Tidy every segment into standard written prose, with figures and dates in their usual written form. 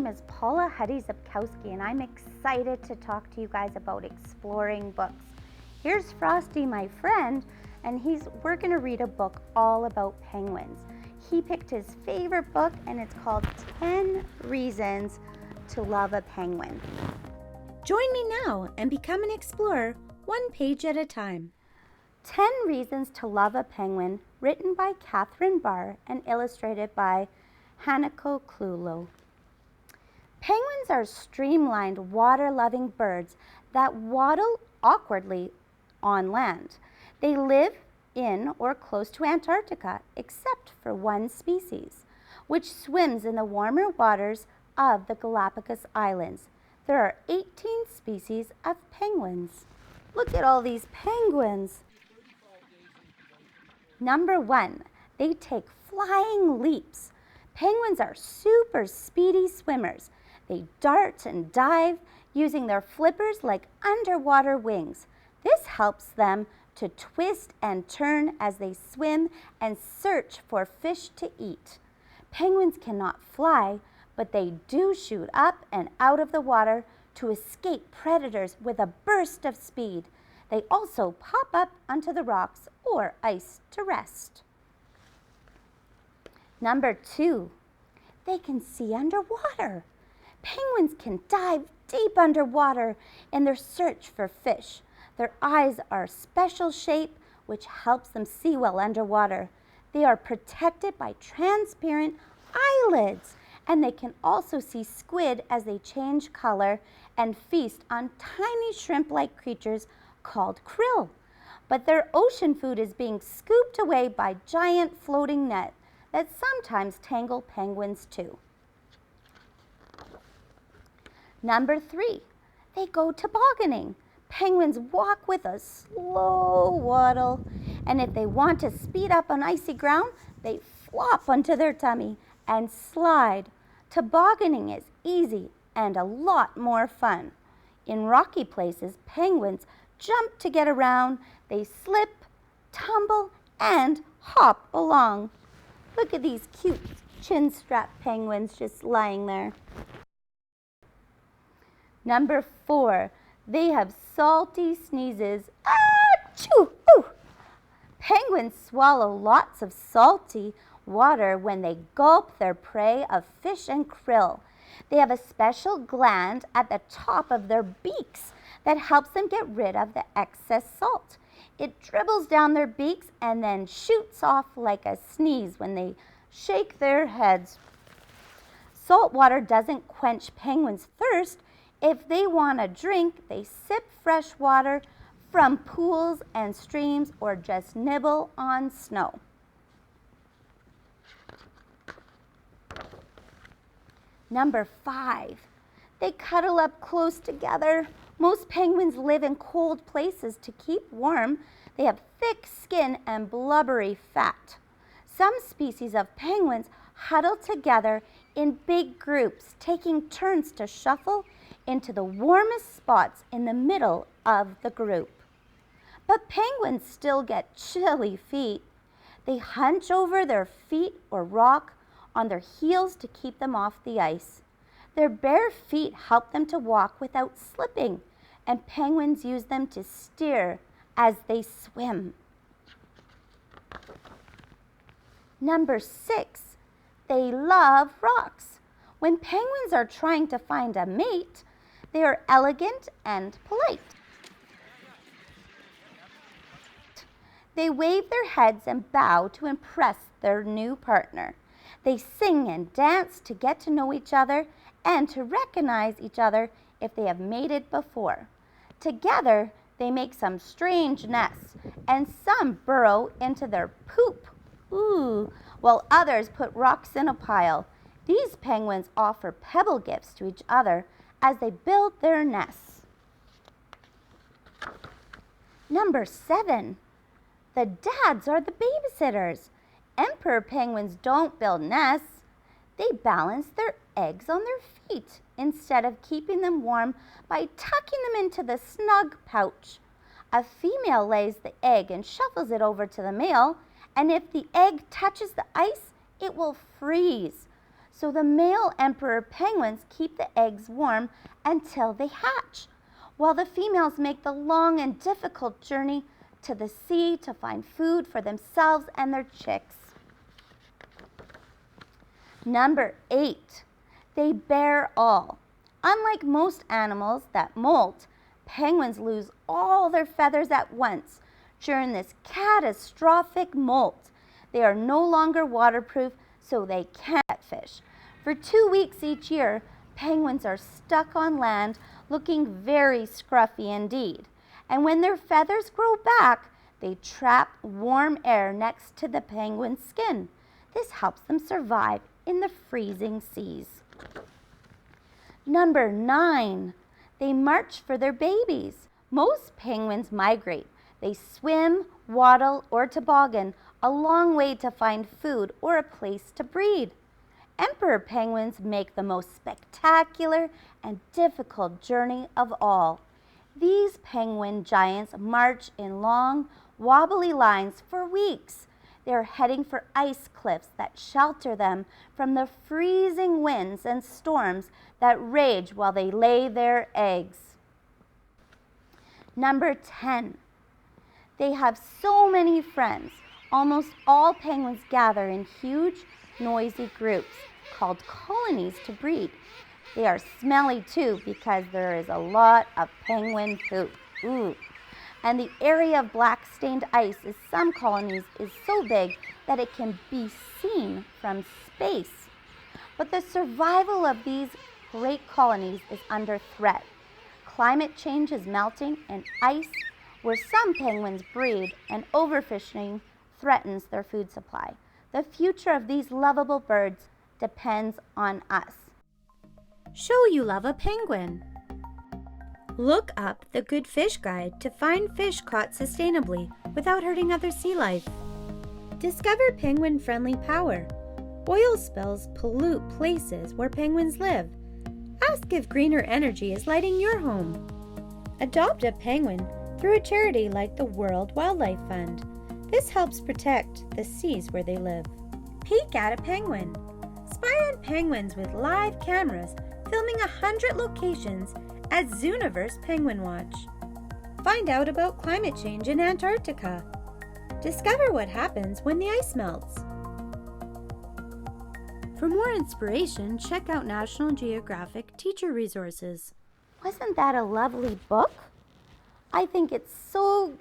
name is Paula Huddy-Zipkowski, and I'm excited to talk to you guys about exploring books. Here's Frosty, my friend, and we're going to read a book all about penguins. He picked his favorite book, and it's called 10 Reasons to Love a Penguin. Join me now and become an explorer, one page at a time. 10 Reasons to Love a Penguin, written by Catherine Barr and illustrated by Hanako Klulo. Penguins are streamlined, water-loving birds that waddle awkwardly on land. They live in or close to Antarctica, except for one species, which swims in the warmer waters of the Galapagos Islands. There are 18 species of penguins. Look at all these penguins. Number 1, they take flying leaps. Penguins are super speedy swimmers. They dart and dive using their flippers like underwater wings. This helps them to twist and turn as they swim and search for fish to eat. Penguins cannot fly, but they do shoot up and out of the water to escape predators with a burst of speed. They also pop up onto the rocks or ice to rest. Number 2, they can see underwater. Penguins can dive deep underwater in their search for fish. Their eyes are a special shape which helps them see well underwater. They are protected by transparent eyelids, and they can also see squid as they change color and feast on tiny shrimp-like creatures called krill. But their ocean food is being scooped away by giant floating nets that sometimes tangle penguins too. Number 3, they go tobogganing. Penguins walk with a slow waddle, and if they want to speed up on icy ground, they flop onto their tummy and slide. Tobogganing is easy and a lot more fun. In rocky places, penguins jump to get around. They slip, tumble, and hop along. Look at these cute chin-strap penguins just lying there. Number 4, they have salty sneezes. Achoo! Ooh. Penguins swallow lots of salty water when they gulp their prey of fish and krill. They have a special gland at the top of their beaks that helps them get rid of the excess salt. It dribbles down their beaks and then shoots off like a sneeze when they shake their heads. Salt water doesn't quench penguins' thirst. If they want a drink, they sip fresh water from pools and streams or just nibble on snow. Number 5, they cuddle up close together. Most penguins live in cold places to keep warm. They have thick skin and blubbery fat. Some species of penguins huddle together in big groups, taking turns to shuffle into the warmest spots in the middle of the group. But penguins still get chilly feet. They hunch over their feet or rock on their heels to keep them off the ice. Their bare feet help them to walk without slipping, and penguins use them to steer as they swim. Number 6, they love rocks. When penguins are trying to find a mate, they are elegant and polite. They wave their heads and bow to impress their new partner. They sing and dance to get to know each other and to recognize each other if they have mated before. Together, they make some strange nests, and some burrow into their poop, while others put rocks in a pile. These penguins offer pebble gifts to each other as they build their nests. Number 7, the dads are the babysitters. Emperor penguins don't build nests. They balance their eggs on their feet instead of keeping them warm by tucking them into the snug pouch. A female lays the egg and shuffles it over to the male, and if the egg touches the ice, it will freeze. So the male emperor penguins keep the eggs warm until they hatch, while the females make the long and difficult journey to the sea to find food for themselves and their chicks. Number 8, they bear all. Unlike most animals that molt, penguins lose all their feathers at once during this catastrophic molt. They are no longer waterproof, so they can't fish. For 2 weeks each year, penguins are stuck on land looking very scruffy indeed. And when their feathers grow back, they trap warm air next to the penguin's skin. This helps them survive in the freezing seas. Number 9, they march for their babies. Most penguins migrate. They swim, waddle, or toboggan a long way to find food or a place to breed. Emperor penguins make the most spectacular and difficult journey of all. These penguin giants march in long, wobbly lines for weeks. They are heading for ice cliffs that shelter them from the freezing winds and storms that rage while they lay their eggs. Number 10, they have so many friends. Almost all penguins gather in huge, noisy groups called colonies to breed. They are smelly too because there is a lot of penguin poop. Ooh. And the area of black stained ice in some colonies is so big that it can be seen from space. But the survival of these great colonies is under threat. Climate change is melting and ice where some penguins breed and overfishing threatens their food supply. The future of these lovable birds depends on us. Show you love a penguin. Look up the Good Fish Guide to find fish caught sustainably without hurting other sea life. Discover penguin-friendly power. Oil spills pollute places where penguins live. Ask if greener energy is lighting your home. Adopt a penguin through a charity like the World Wildlife Fund. This helps protect the seas where they live. Peek at a penguin. Spy on penguins with live cameras filming 100 locations at Zooniverse Penguin Watch. Find out about climate change in Antarctica. Discover what happens when the ice melts. For more inspiration, check out National Geographic teacher resources. Wasn't that a lovely book? I think it's so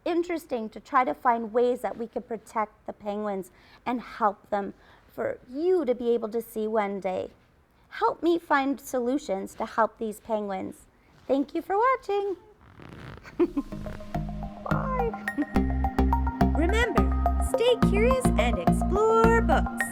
interesting to try to find ways that we could protect the penguins and help them for you to be able to see one day. Help me find solutions to help these penguins. Thank you for watching. Bye. Remember, stay curious and explore books.